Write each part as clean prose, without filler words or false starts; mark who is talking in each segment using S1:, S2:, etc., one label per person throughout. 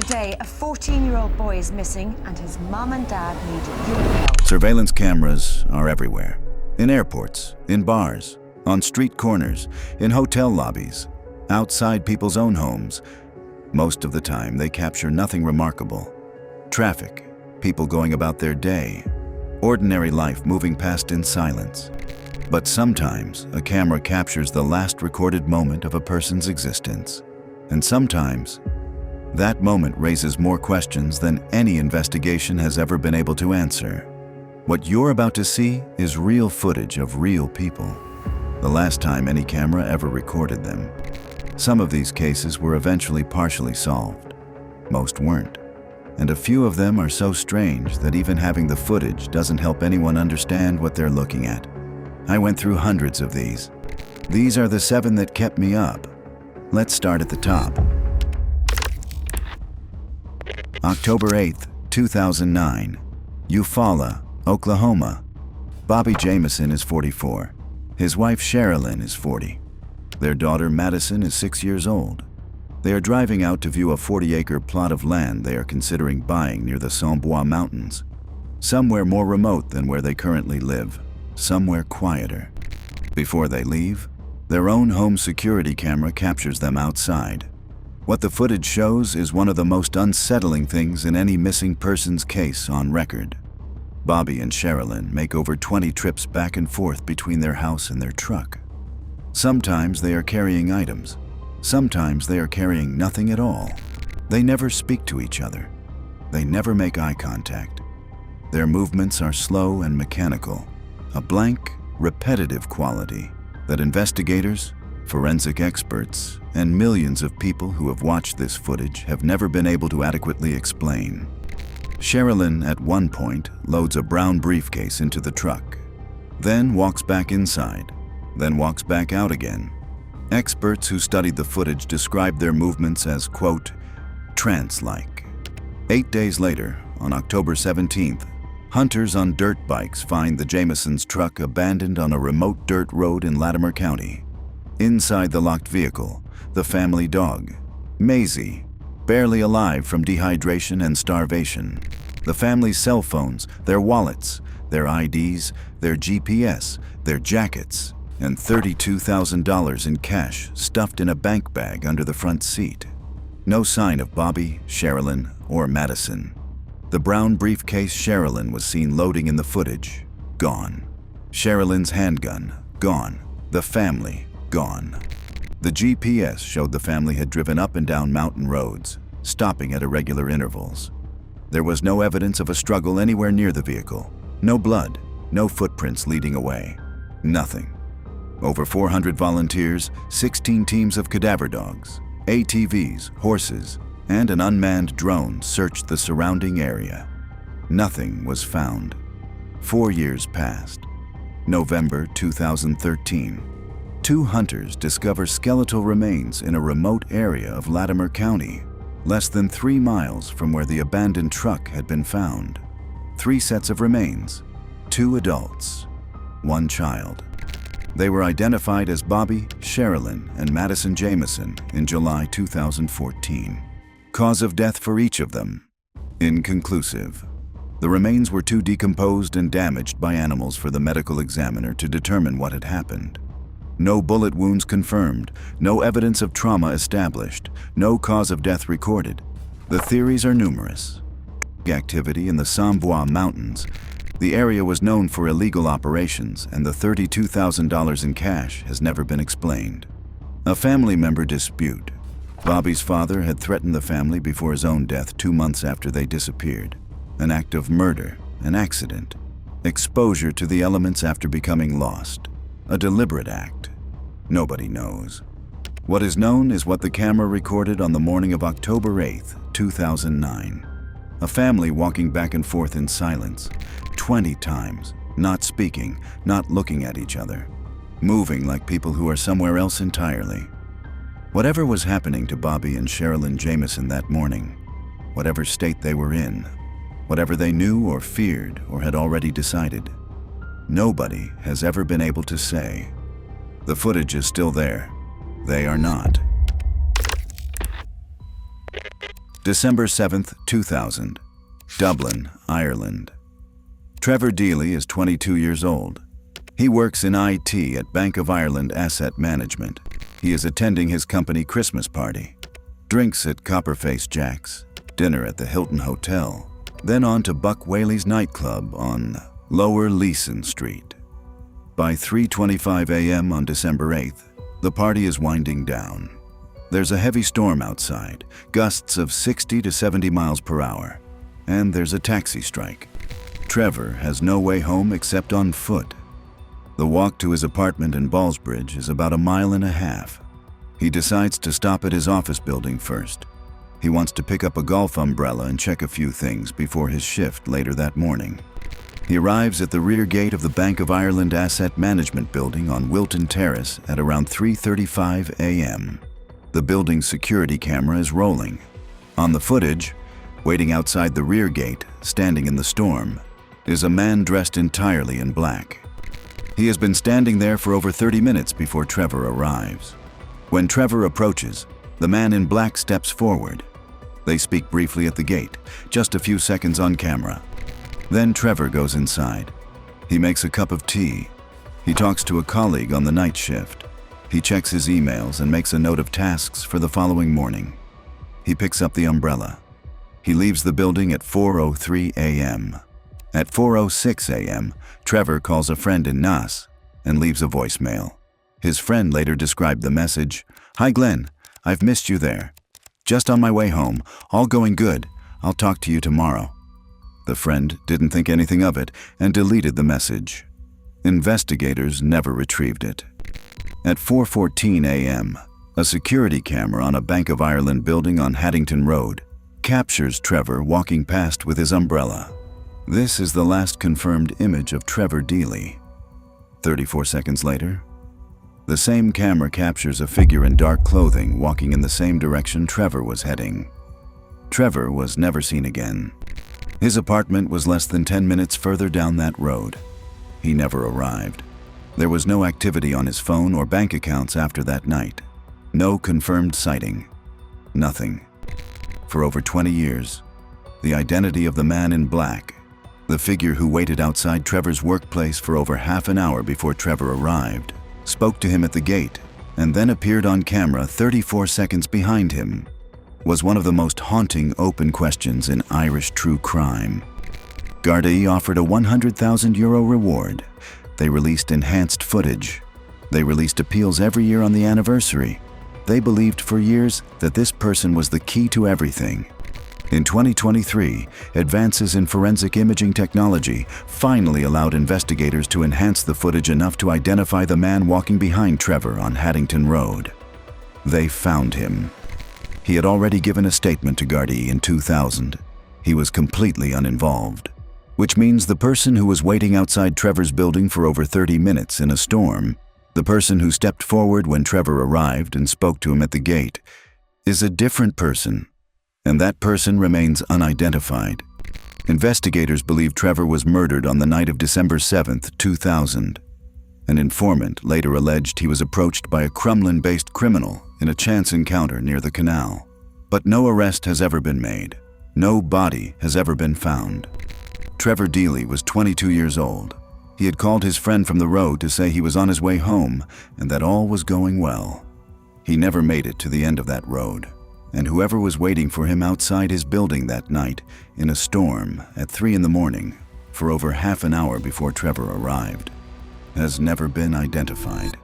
S1: Today, a 14-year-old boy is missing and his mum and dad need your help.
S2: Surveillance cameras are everywhere. In airports, in bars, on street corners, in hotel lobbies, outside people's own homes. Most of the time, they capture nothing remarkable. Traffic, people going about their day, ordinary life moving past in silence. But sometimes, a camera captures the last recorded moment of a person's existence. And sometimes, that moment raises more questions than any investigation has ever been able to answer. What you're about to see is real footage of real people. The last time any camera ever recorded them. Some of these cases were eventually partially solved. Most weren't. And a few of them are so strange that even having the footage doesn't help anyone understand what they're looking at. I went through hundreds of these. These are the 7 that kept me up. Let's start at the top. October 8th, 2009, Eufaula, Oklahoma. Bobby Jamison is 44. His wife Sherilyn is 40. Their daughter Madison is 6 years old. They are driving out to view a 40-acre plot of land they are considering buying near the Saint-Bois Mountains. Somewhere more remote than where they currently live, somewhere quieter. Before they leave, their own home security camera captures them outside. What the footage shows is one of the most unsettling things in any missing persons case on record. Bobby and Sherilyn make over 20 trips back and forth between their house and their truck. Sometimes they are carrying items. Sometimes they are carrying nothing at all. They never speak to each other. They never make eye contact. Their movements are slow and mechanical, a blank, repetitive quality that investigators, forensic experts, and millions of people who have watched this footage have never been able to adequately explain. Sherilyn, at one point, loads a brown briefcase into the truck, then walks back inside, then walks back out again. Experts who studied the footage described their movements as, quote, trance-like. 8 days later, on October 17th, hunters on dirt bikes find the Jamisons' truck abandoned on a remote dirt road in Latimer County. Inside the locked vehicle, the family dog, Maisie, barely alive from dehydration and starvation. The family's cell phones, their wallets, their IDs, their GPS, their jackets, and $32,000 in cash stuffed in a bank bag under the front seat. No sign of Bobby, Sherilyn, or Madison. The brown briefcase Sherilyn was seen loading in the footage, gone. Sherilyn's handgun, gone. The family, gone. The GPS showed the family had driven up and down mountain roads, stopping at irregular intervals. There was no evidence of a struggle anywhere near the vehicle. No blood, no footprints leading away. Nothing. Over 400 volunteers, 16 teams of cadaver dogs, ATVs, horses, and an unmanned drone searched the surrounding area. Nothing was found. 4 years passed. November 2013. 2 hunters discover skeletal remains in a remote area of Latimer County, less than 3 miles from where the abandoned truck had been found. 3 sets of remains, 2 adults, 1 child. They were identified as Bobby, Sherilyn, and Madison Jamison in July 2014. Cause of death for each of them: inconclusive. The remains were too decomposed and damaged by animals for the medical examiner to determine what had happened. No bullet wounds confirmed, no evidence of trauma established, no cause of death recorded. The theories are numerous. Activity in the Saint-Bois Mountains. The area was known for illegal operations, and the $32,000 in cash has never been explained. A family member dispute. Bobby's father had threatened the family before his own death 2 months after they disappeared. An act of murder, an accident. Exposure to the elements after becoming lost. A deliberate act. Nobody knows. What is known is what the camera recorded on the morning of October 8th, 2009. A family walking back and forth in silence, 20 times, not speaking, not looking at each other, moving like people who are somewhere else entirely. Whatever was happening to Bobby and Sherilyn Jamison that morning, whatever state they were in, whatever they knew or feared or had already decided, nobody has ever been able to say. The footage is still there. They are not. December 7th, 2000. Dublin, Ireland. Trevor Deely is 22 years old. He works in IT at Bank of Ireland Asset Management. He is attending his company Christmas party. Drinks at Copperface Jack's, dinner at the Hilton Hotel, then on to Buck Whaley's nightclub on Lower Leeson Street. By 3:25 a.m. on December 8th, the party is winding down. There's a heavy storm outside, gusts of 60 to 70 miles per hour, and there's a taxi strike. Trevor has no way home except on foot. The walk to his apartment in Ballsbridge is about 1.5 miles. He decides to stop at his office building first. He wants to pick up a golf umbrella and check a few things before his shift later that morning. He arrives at the rear gate of the Bank of Ireland Asset Management building on Wilton Terrace at around 3:35 a.m. The building's security camera is rolling. On the footage, waiting outside the rear gate, standing in the storm, is a man dressed entirely in black. He has been standing there for over 30 minutes before Trevor arrives. When Trevor approaches, the man in black steps forward. They speak briefly at the gate, just a few seconds on camera. Then Trevor goes inside. He makes a cup of tea. He talks to a colleague on the night shift. He checks his emails and makes a note of tasks for the following morning. He picks up the umbrella. He leaves the building at 4:03 a.m. At 4:06 a.m., Trevor calls a friend in Naas and leaves a voicemail. His friend later described the message, "Hi Glenn, I've missed you there. Just on my way home, all going good. I'll talk to you tomorrow." The friend didn't think anything of it and deleted the message. Investigators never retrieved it. At 4:14 a.m., a security camera on a Bank of Ireland building on Haddington Road captures Trevor walking past with his umbrella. This is the last confirmed image of Trevor Deely. 34 seconds later, the same camera captures a figure in dark clothing walking in the same direction Trevor was heading. Trevor was never seen again. His apartment was less than 10 minutes further down that road. He never arrived. There was no activity on his phone or bank accounts after that night. No confirmed sighting. Nothing. For over 20 years, the identity of the man in black, the figure who waited outside Trevor's workplace for over half an hour before Trevor arrived, spoke to him at the gate, and then appeared on camera 34 seconds behind him, was one of the most haunting open questions in Irish true crime. Gardaí offered a €100,000 reward. They released enhanced footage. They released appeals every year on the anniversary. They believed for years that this person was the key to everything. In 2023, advances in forensic imaging technology finally allowed investigators to enhance the footage enough to identify the man walking behind Trevor on Haddington Road. They found him. He had already given a statement to Gardaí in 2000. He was completely uninvolved, which means the person who was waiting outside Trevor's building for over 30 minutes in a storm, the person who stepped forward when Trevor arrived and spoke to him at the gate, is a different person. And that person remains unidentified. Investigators believe Trevor was murdered on the night of December 7th, 2000. An informant later alleged he was approached by a Crumlin-based criminal in a chance encounter near the canal. But no arrest has ever been made. No body has ever been found. Trevor Deely was 22 years old. He had called his friend from the road to say he was on his way home and that all was going well. He never made it to the end of that road. And whoever was waiting for him outside his building that night in a storm at 3 a.m. for over half an hour before Trevor arrived has never been identified.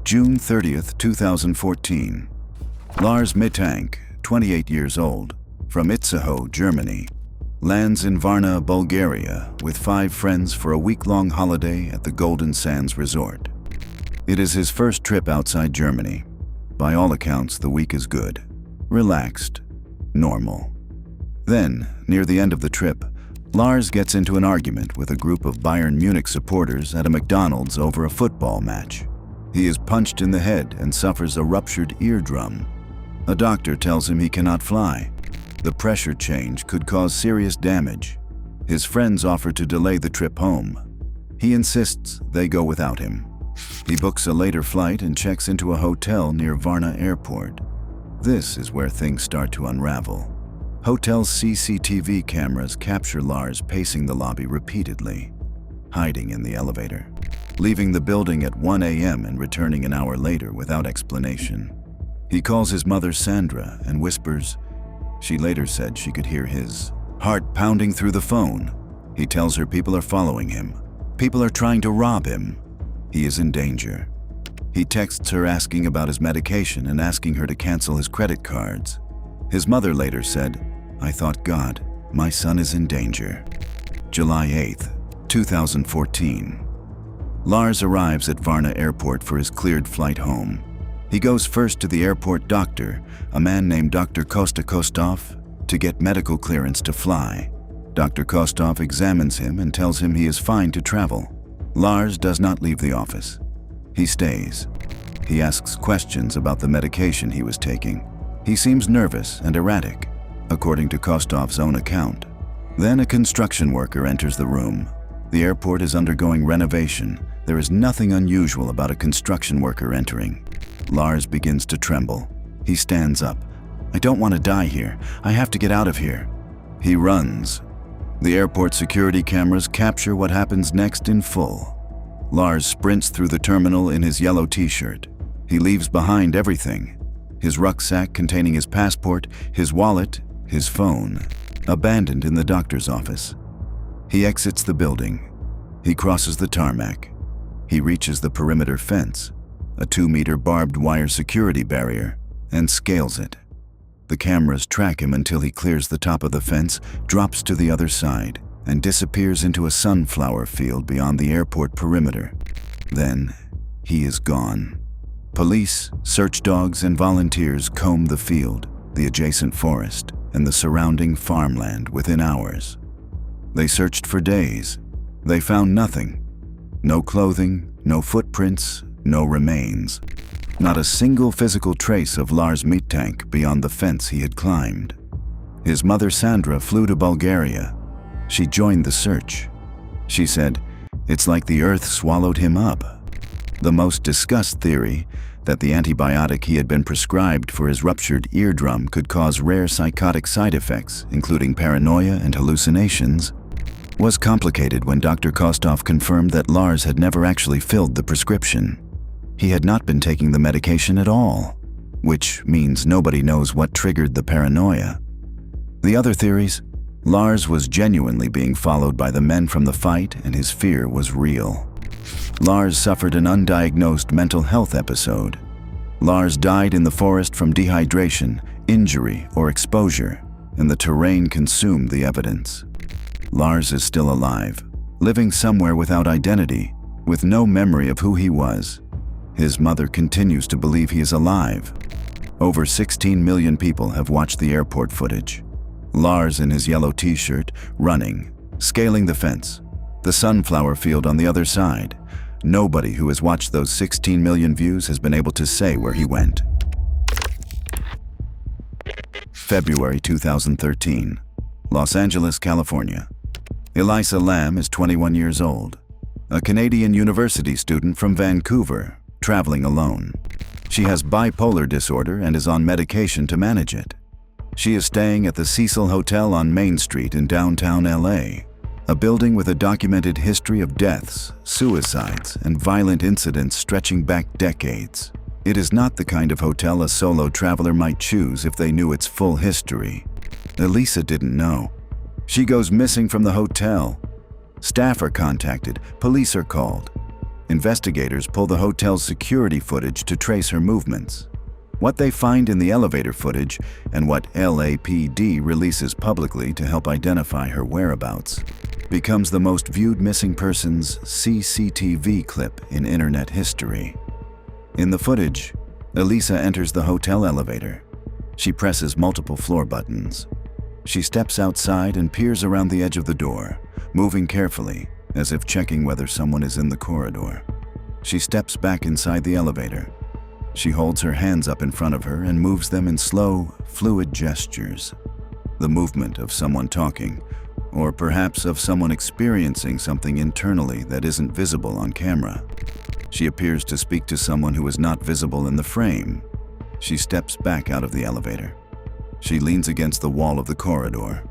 S2: June 30th, 2014. Lars Mittank, 28 years old, from Itzehoe, Germany, lands in Varna, Bulgaria with 5 friends for a week-long holiday at the Golden Sands Resort. It is his first trip outside Germany. By all accounts, the week is good, relaxed, normal. Then, near the end of the trip, Lars gets into an argument with a group of Bayern Munich supporters at a McDonald's over a football match. He is punched in the head and suffers a ruptured eardrum. A doctor tells him he cannot fly. The pressure change could cause serious damage. His friends offer to delay the trip home. He insists they go without him. He books a later flight and checks into a hotel near Varna Airport. This is where things start to unravel. Hotel CCTV cameras capture Lars pacing the lobby repeatedly, hiding in the elevator, leaving the building at 1 a.m. and returning an hour later without explanation. He calls his mother Sandra and whispers. She later said she could hear his heart pounding through the phone. He tells her people are following him. People are trying to rob him. He is in danger. He texts her asking about his medication and asking her to cancel his credit cards. His mother later said, "I thought, God, my son is in danger." July 8th, 2014. Lars arrives at Varna Airport for his cleared flight home. He goes first to the airport doctor, a man named Dr. Kostov, to get medical clearance to fly. Dr. Kostov examines him and tells him he is fine to travel. Lars does not leave the office. He stays. He asks questions about the medication he was taking. He seems nervous and erratic, according to Kostov's own account. Then a construction worker enters the room. The airport is undergoing renovation. There is nothing unusual about a construction worker entering. Lars begins to tremble. He stands up. "I don't want to die here. I have to get out of here." He runs. The airport security cameras capture what happens next in full. Lars sprints through the terminal in his yellow t-shirt. He leaves behind everything. His rucksack containing his passport, his wallet, his phone, abandoned in the doctor's office. He exits the building. He crosses the tarmac. He reaches the perimeter fence, a 2-meter barbed wire security barrier, and scales it. The cameras track him until he clears the top of the fence, drops to the other side, and disappears into a sunflower field beyond the airport perimeter. Then, he is gone. Police, search dogs, and volunteers comb the field, the adjacent forest, and the surrounding farmland within hours. They searched for days. They found nothing. No clothing, no footprints, no remains. Not a single physical trace of Lars' meat tank beyond the fence he had climbed. His mother Sandra flew to Bulgaria. She joined the search. She said, "It's like the earth swallowed him up." The most discussed theory, that the antibiotic he had been prescribed for his ruptured eardrum could cause rare psychotic side effects, including paranoia and hallucinations, was complicated when Dr. Kostov confirmed that Lars had never actually filled the prescription. He had not been taking the medication at all, which means nobody knows what triggered the paranoia. The other theories? Lars was genuinely being followed by the men from the fight, and his fear was real. Lars suffered an undiagnosed mental health episode. Lars died in the forest from dehydration, injury, or exposure, and the terrain consumed the evidence. Lars is still alive, living somewhere without identity, with no memory of who he was. His mother continues to believe he is alive. Over 16 million people have watched the airport footage. Lars in his yellow t-shirt, running, scaling the fence, the sunflower field on the other side. Nobody who has watched those 16 million views has been able to say where he went. February 2013, Los Angeles, California. Elisa Lam is 21 years old, a Canadian university student from Vancouver, traveling alone. She has bipolar disorder and is on medication to manage it. She is staying at the Cecil Hotel on Main Street in downtown LA, a building with a documented history of deaths, suicides, and violent incidents stretching back decades. It is not the kind of hotel a solo traveler might choose if they knew its full history. Elisa didn't know. She goes missing from the hotel. Staff are contacted, police are called. Investigators pull the hotel's security footage to trace her movements. What they find in the elevator footage and what LAPD releases publicly to help identify her whereabouts becomes the most viewed missing persons CCTV clip in internet history. In the footage, Elisa enters the hotel elevator. She presses multiple floor buttons. She steps outside and peers around the edge of the door, moving carefully, as if checking whether someone is in the corridor. She steps back inside the elevator. She holds her hands up in front of her and moves them in slow, fluid gestures. The movement of someone talking, or perhaps of someone experiencing something internally that isn't visible on camera. She appears to speak to someone who is not visible in the frame. She steps back out of the elevator. She leans against the wall of the corridor.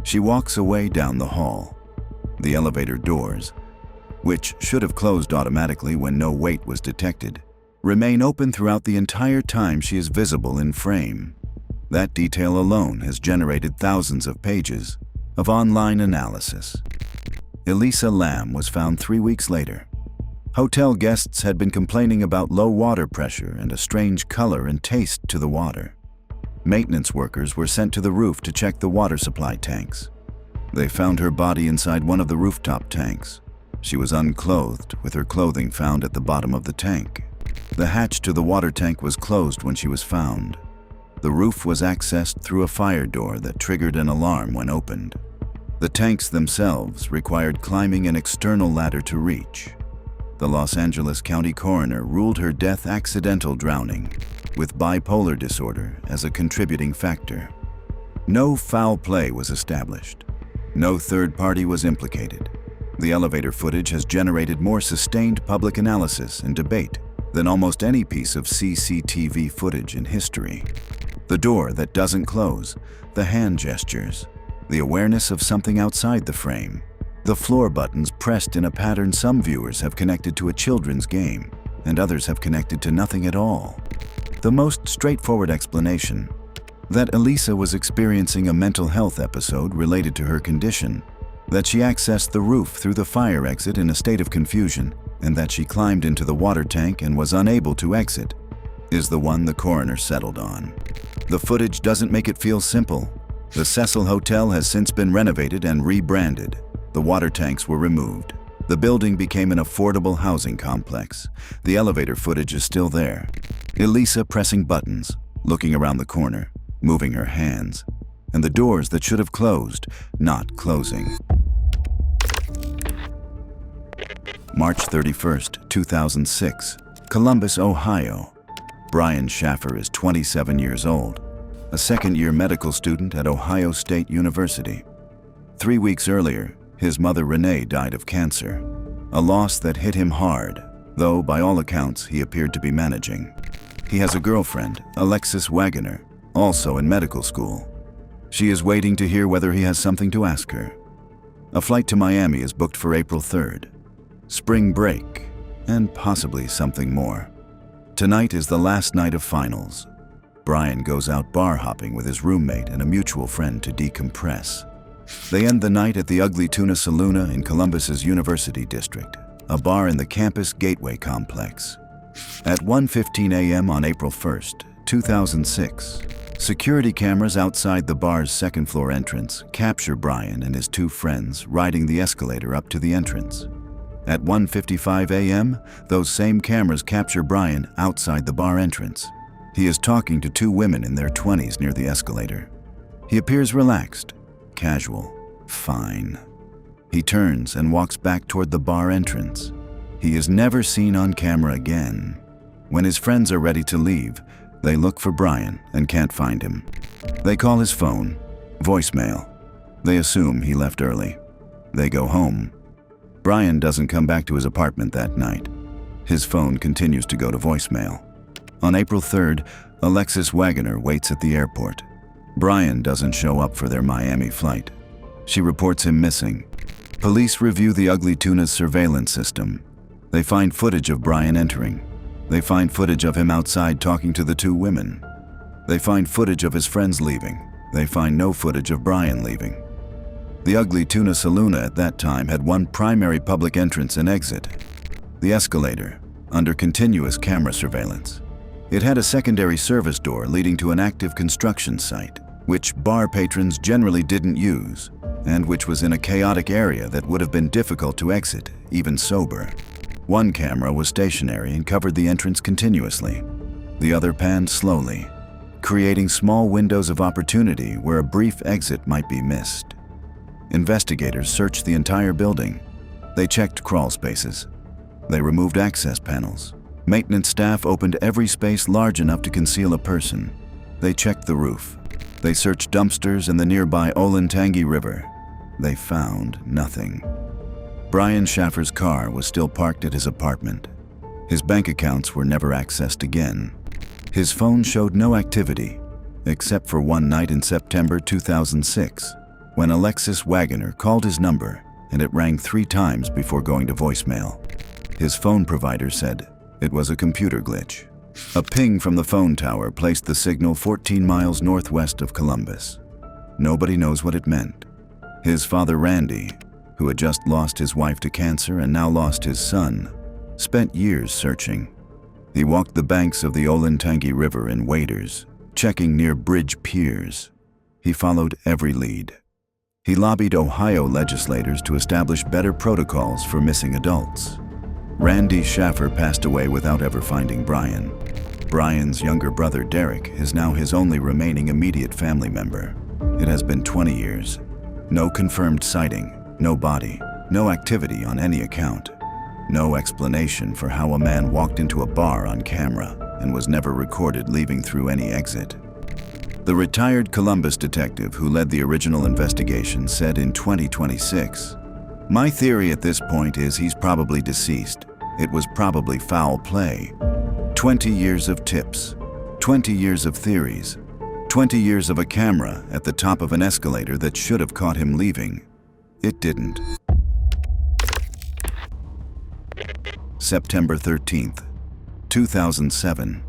S2: She walks away down the hall. The elevator doors, which should have closed automatically when no weight was detected, remain open throughout the entire time she is visible in frame. That detail alone has generated thousands of pages of online analysis. Elisa Lam was found 3 weeks later. Hotel guests had been complaining about low water pressure and a strange color and taste to the water. Maintenance workers were sent to the roof to check the water supply tanks. They found her body inside one of the rooftop tanks. She was unclothed, with her clothing found at the bottom of the tank. The hatch to the water tank was closed when she was found. The roof was accessed through a fire door that triggered an alarm when opened. The tanks themselves required climbing an external ladder to reach. The Los Angeles County coroner ruled her death accidental drowning, with bipolar disorder as a contributing factor. No foul play was established. No third party was implicated. The elevator footage has generated more sustained public analysis and debate than almost any piece of CCTV footage in history. The door that doesn't close, the hand gestures, the awareness of something outside the frame, the floor buttons pressed in a pattern some viewers have connected to a children's game, and others have connected to nothing at all. The most straightforward explanation, that Elisa was experiencing a mental health episode related to her condition, that she accessed the roof through the fire exit in a state of confusion, and that she climbed into the water tank and was unable to exit, is the one the coroner settled on. The footage doesn't make it feel simple. The Cecil Hotel has since been renovated and rebranded. The water tanks were removed. The building became an affordable housing complex. The elevator footage is still there. Elisa pressing buttons, looking around the corner, moving her hands, and the doors that should have closed, not closing. March 31st, 2006, Columbus, Ohio. Brian Schaffer is 27 years old, a second-year medical student at Ohio State University. 3 weeks earlier, his mother Renee died of cancer, a loss that hit him hard, though by all accounts he appeared to be managing. He has a girlfriend, Alexis Wagoner, also in medical school. She is waiting to hear whether he has something to ask her. A flight to Miami is booked for April 3rd. Spring break, and possibly something more. Tonight is the last night of finals. Brian goes out bar hopping with his roommate and a mutual friend to decompress. They end the night at the Ugly Tuna Saloona in Columbus's University District, a bar in the campus Gateway complex. At 1:15 a.m. on April 1st, 2006, security cameras outside the bar's second-floor entrance capture Brian and his two friends riding the escalator up to the entrance. At 1:55 a.m., those same cameras capture Brian outside the bar entrance. He is talking to two women in their 20s near the escalator. He appears relaxed, casual, fine. He turns and walks back toward the bar entrance. He is never seen on camera again. When his friends are ready to leave, they look for Brian and can't find him. They call his phone, voicemail. They assume he left early. They go home. Brian doesn't come back to his apartment that night. His phone continues to go to voicemail. On April 3rd, Alexis Wagoner waits at the airport. Brian doesn't show up for their Miami flight. She reports him missing. Police review the Ugly Tuna's surveillance system. They find footage of Brian entering. They find footage of him outside talking to the two women. They find footage of his friends leaving. They find no footage of Brian leaving. The Ugly Tuna Saloona at that time had one primary public entrance and exit, the escalator, under continuous camera surveillance. It had a secondary service door leading to an active construction site, which bar patrons generally didn't use, and which was in a chaotic area that would have been difficult to exit, even sober. One camera was stationary and covered the entrance continuously. The other panned slowly, creating small windows of opportunity where a brief exit might be missed. Investigators searched the entire building. They checked crawl spaces. They removed access panels. Maintenance staff opened every space large enough to conceal a person. They checked the roof. They searched dumpsters in the nearby Olentangy River. They found nothing. Brian Schaffer's car was still parked at his apartment. His bank accounts were never accessed again. His phone showed no activity, except for one night in September 2006, when Alexis Wagoner called his number and it rang 3 times before going to voicemail. His phone provider said it was a computer glitch. A ping from the phone tower placed the signal 14 miles northwest of Columbus. Nobody knows what it meant. His father, Randy, who had just lost his wife to cancer and now lost his son, spent years searching. He walked the banks of the Olentangy River in waders, checking near bridge piers. He followed every lead. He lobbied Ohio legislators to establish better protocols for missing adults. Randy Schaffer passed away without ever finding Brian. Brian's younger brother, Derek, is now his only remaining immediate family member. It has been 20 years. No confirmed sighting, no body, no activity on any account. No explanation for how a man walked into a bar on camera and was never recorded leaving through any exit. The retired Columbus detective who led the original investigation said in 2026, "My theory at this point is he's probably deceased. It was probably foul play. 20 years of tips, 20 years of theories, 20 years of a camera at the top of an escalator that should have caught him leaving. It didn't." September 13th, 2007.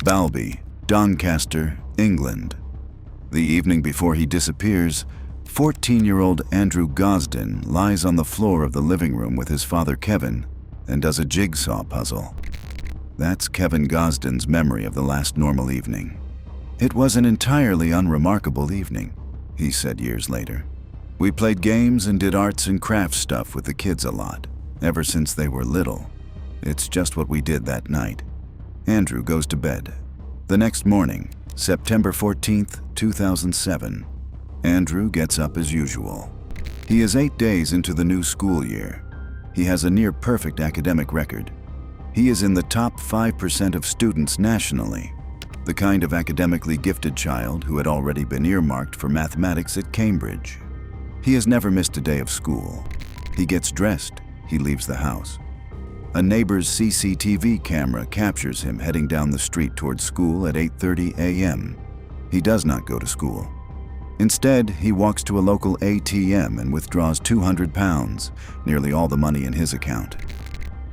S2: Balby, Doncaster, England. The evening before he disappears, 14-year-old Andrew Gosden lies on the floor of the living room with his father Kevin and does a jigsaw puzzle. That's Kevin Gosden's memory of the last normal evening. "It was an entirely unremarkable evening," he said years later. "We played games and did arts and crafts stuff with the kids a lot, ever since they were little. It's just what we did that night." Andrew goes to bed. The next morning, September 14th, 2007, Andrew gets up as usual. He is 8 days into the new school year. He has a near-perfect academic record. He is in the top 5% of students nationally, the kind of academically gifted child who had already been earmarked for mathematics at Cambridge. He has never missed a day of school. He gets dressed, he leaves the house. A neighbor's CCTV camera captures him heading down the street towards school at 8:30 a.m. He does not go to school. Instead, he walks to a local ATM and withdraws £200, nearly all the money in his account.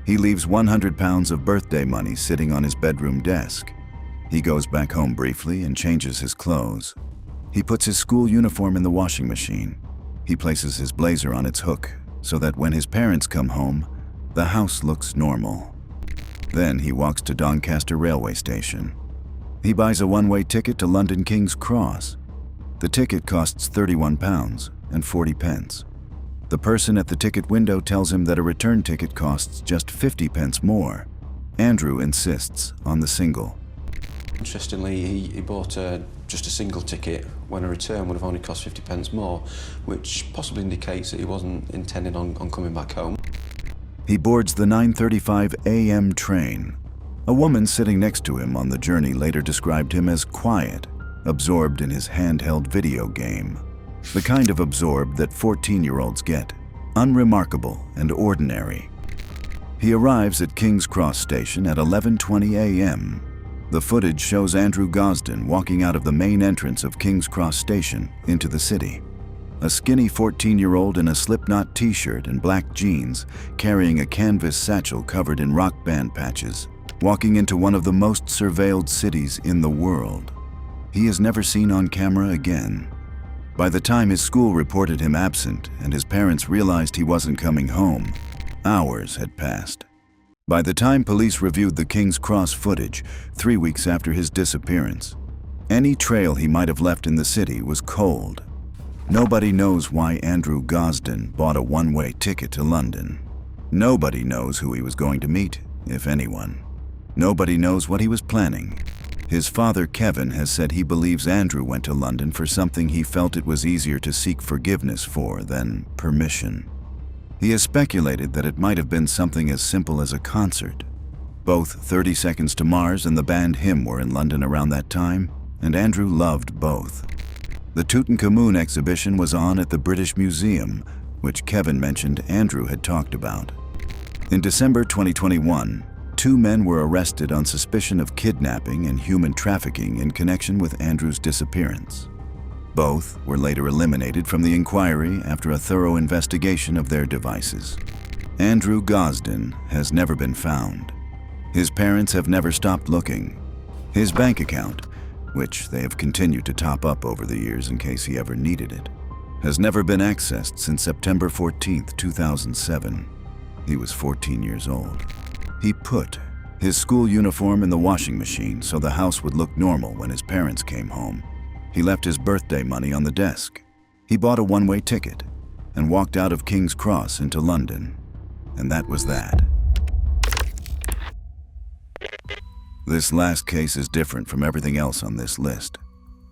S2: He leaves £100 of birthday money sitting on his bedroom desk. He goes back home briefly and changes his clothes. He puts his school uniform in the washing machine. He places his blazer on its hook so that when his parents come home, the house looks normal. Then he walks to Doncaster railway station. He buys a one-way ticket to London King's Cross. The ticket costs £31.40. The person at the ticket window tells him that a return ticket costs just 50 pence more. Andrew insists on the single.
S3: Interestingly, he bought just a single ticket when a return would have only cost 50 pence more, which possibly indicates that he wasn't intending on coming back home.
S2: He boards the 9:35 a.m. train. A woman sitting next to him on the journey later described him as quiet, absorbed in his handheld video game. The kind of absorbed that 14-year-olds get, unremarkable and ordinary. He arrives at King's Cross Station at 11:20 a.m. The footage shows Andrew Gosden walking out of the main entrance of King's Cross Station into the city. A skinny 14-year-old in a Slipknot t-shirt and black jeans, carrying a canvas satchel covered in rock band patches, walking into one of the most surveilled cities in the world. He is never seen on camera again. By the time his school reported him absent and his parents realized he wasn't coming home, hours had passed. By the time police reviewed the King's Cross footage 3 weeks after his disappearance, any trail he might have left in the city was cold. Nobody knows why Andrew Gosden bought a one-way ticket to London. Nobody knows who he was going to meet, if anyone. Nobody knows what he was planning. His father, Kevin, has said he believes Andrew went to London for something he felt it was easier to seek forgiveness for than permission. He has speculated that it might have been something as simple as a concert. Both 30 Seconds to Mars and the band Him were in London around that time, and Andrew loved both. The Tutankhamun exhibition was on at the British Museum, which Kevin mentioned Andrew had talked about. In December 2021, 2 men were arrested on suspicion of kidnapping and human trafficking in connection with Andrew's disappearance. Both were later eliminated from the inquiry after a thorough investigation of their devices. Andrew Gosden has never been found. His parents have never stopped looking. His bank account, which they have continued to top up over the years in case he ever needed it, has never been accessed since September 14, 2007. He was 14 years old. He put his school uniform in the washing machine so the house would look normal when his parents came home. He left his birthday money on the desk. He bought a one-way ticket and walked out of King's Cross into London. And that was that. This last case is different from everything else on this list.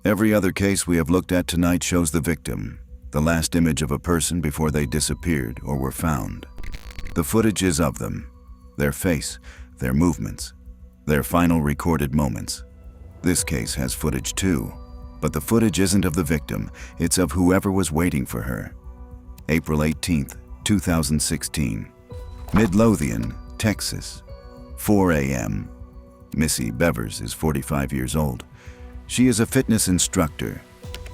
S2: Every other case we have looked at tonight shows the victim, the last image of a person before they disappeared or were found. The footage is of them, their face, their movements, their final recorded moments. This case has footage too, but the footage isn't of the victim, it's of whoever was waiting for her. April 18th, 2016. Midlothian, Texas. 4 a.m. Missy Bevers is 45 years old. She is a fitness instructor,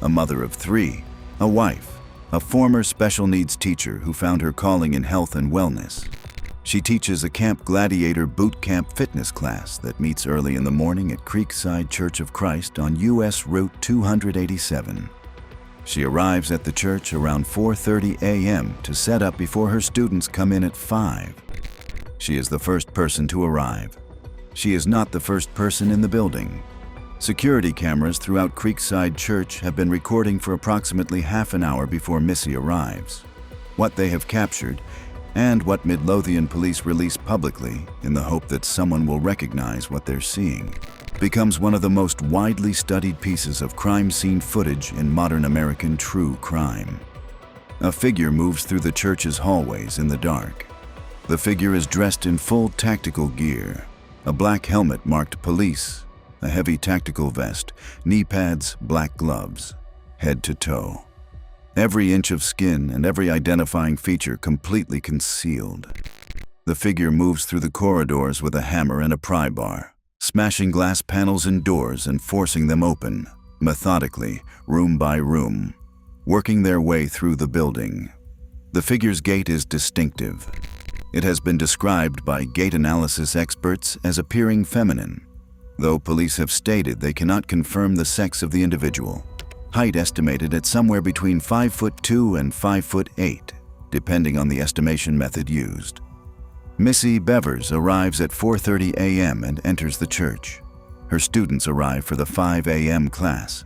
S2: a mother of 3, a wife, a former special needs teacher who found her calling in health and wellness. She teaches a Camp Gladiator boot camp fitness class that meets early in the morning at Creekside Church of Christ on U.S. Route 287. She arrives at the church around 4:30 a.m. to set up before her students come in at 5. She is the first person to arrive. She is not the first person in the building. Security cameras throughout Creekside Church have been recording for approximately half an hour before Missy arrives. What they have captured, and what Midlothian police release publicly in the hope that someone will recognize what they're seeing, becomes one of the most widely studied pieces of crime scene footage in modern American true crime. A figure moves through the church's hallways in the dark. The figure is dressed in full tactical gear, a black helmet marked police, a heavy tactical vest, knee pads, black gloves, head to toe. Every inch of skin and every identifying feature completely concealed. The figure moves through the corridors with a hammer and a pry bar, smashing glass panels and doors and forcing them open, methodically, room by room, working their way through the building. The figure's gait is distinctive. It has been described by gait analysis experts as appearing feminine, though police have stated they cannot confirm the sex of the individual. Height estimated at somewhere between 5'2" and 5'8", depending on the estimation method used. Missy Bevers arrives at 4:30 a.m. and enters the church. Her students arrive for the 5 a.m. class.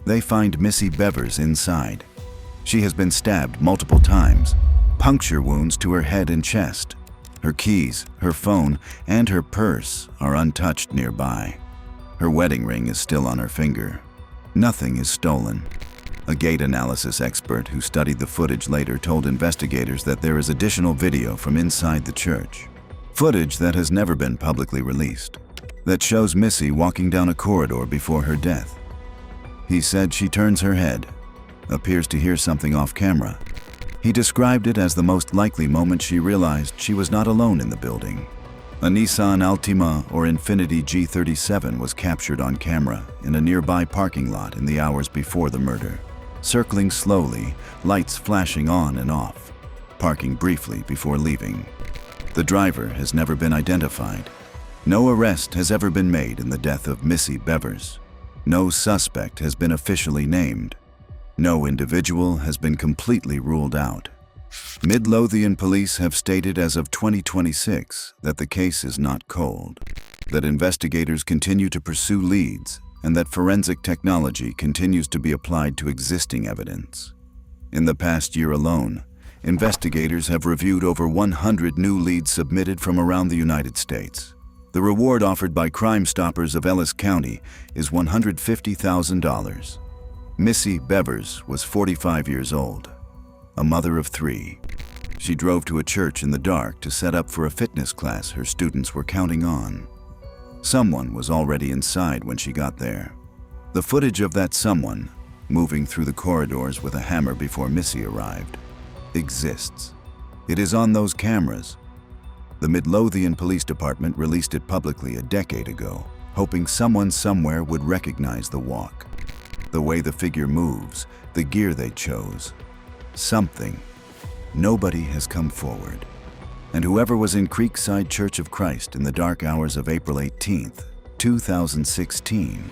S2: They find Missy Bevers inside. She has been stabbed multiple times, puncture wounds to her head and chest. Her keys, her phone, and her purse are untouched nearby. Her wedding ring is still on her finger. Nothing is stolen. A gait analysis expert who studied the footage later told investigators that there is additional video from inside the church, footage that has never been publicly released, that shows Missy walking down a corridor before her death. He said she turns her head, appears to hear something off camera. He described it as the most likely moment she realized she was not alone in the building. A Nissan Altima or Infiniti G37 was captured on camera in a nearby parking lot in the hours before the murder, circling slowly, lights flashing on and off, parking briefly before leaving. The driver has never been identified. No arrest has ever been made in the death of Missy Bevers. No suspect has been officially named. No individual has been completely ruled out. Midlothian police have stated as of 2026 that the case is not cold, that investigators continue to pursue leads, and that forensic technology continues to be applied to existing evidence. In the past year alone, investigators have reviewed over 100 new leads submitted from around the United States. The reward offered by Crime Stoppers of Ellis County is $150,000. Missy Bevers was 45 years old, a mother of 3. She drove to a church in the dark to set up for a fitness class her students were counting on. Someone was already inside when she got there. The footage of that someone, moving through the corridors with a hammer before Missy arrived, exists. It is on those cameras. The Midlothian Police Department released it publicly a decade ago, hoping someone somewhere would recognize the walk. The way the figure moves, the gear they chose. Something. Nobody has come forward. And whoever was in Creekside Church of Christ in the dark hours of April 18th, 2016,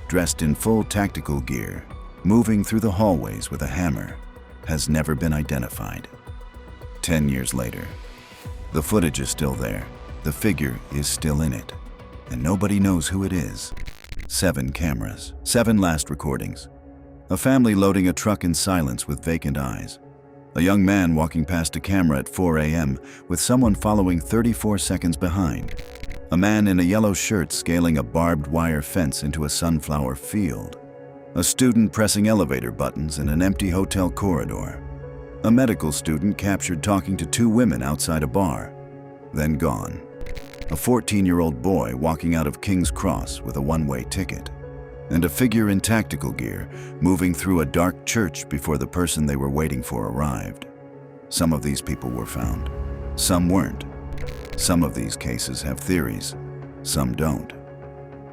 S2: dressed in full tactical gear, moving through the hallways with a hammer, has never been identified. 10 years later, the footage is still there, the figure is still in it, and nobody knows who it is. 7 cameras, 7 last recordings. A family loading a truck in silence with vacant eyes. A young man walking past a camera at 4 a.m. with someone following 34 seconds behind. A man in a yellow shirt scaling a barbed wire fence into a sunflower field. A student pressing elevator buttons in an empty hotel corridor. A medical student captured talking to 2 women outside a bar, then gone. A 14-year-old boy walking out of King's Cross with a one-way ticket. And a figure in tactical gear moving through a dark church before the person they were waiting for arrived. Some of these people were found. Some weren't. Some of these cases have theories. Some don't.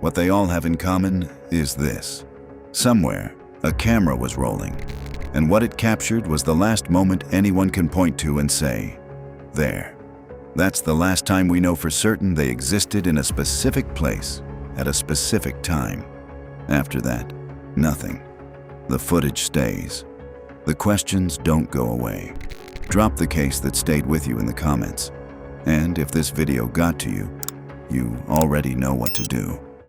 S2: What they all have in common is this. Somewhere, a camera was rolling, and what it captured was the last moment anyone can point to and say, there. That's the last time we know for certain they existed in a specific place, at a specific time. After that, nothing. The footage stays. The questions don't go away. Drop the case that stayed with you in the comments. And if this video got to you, you already know what to do.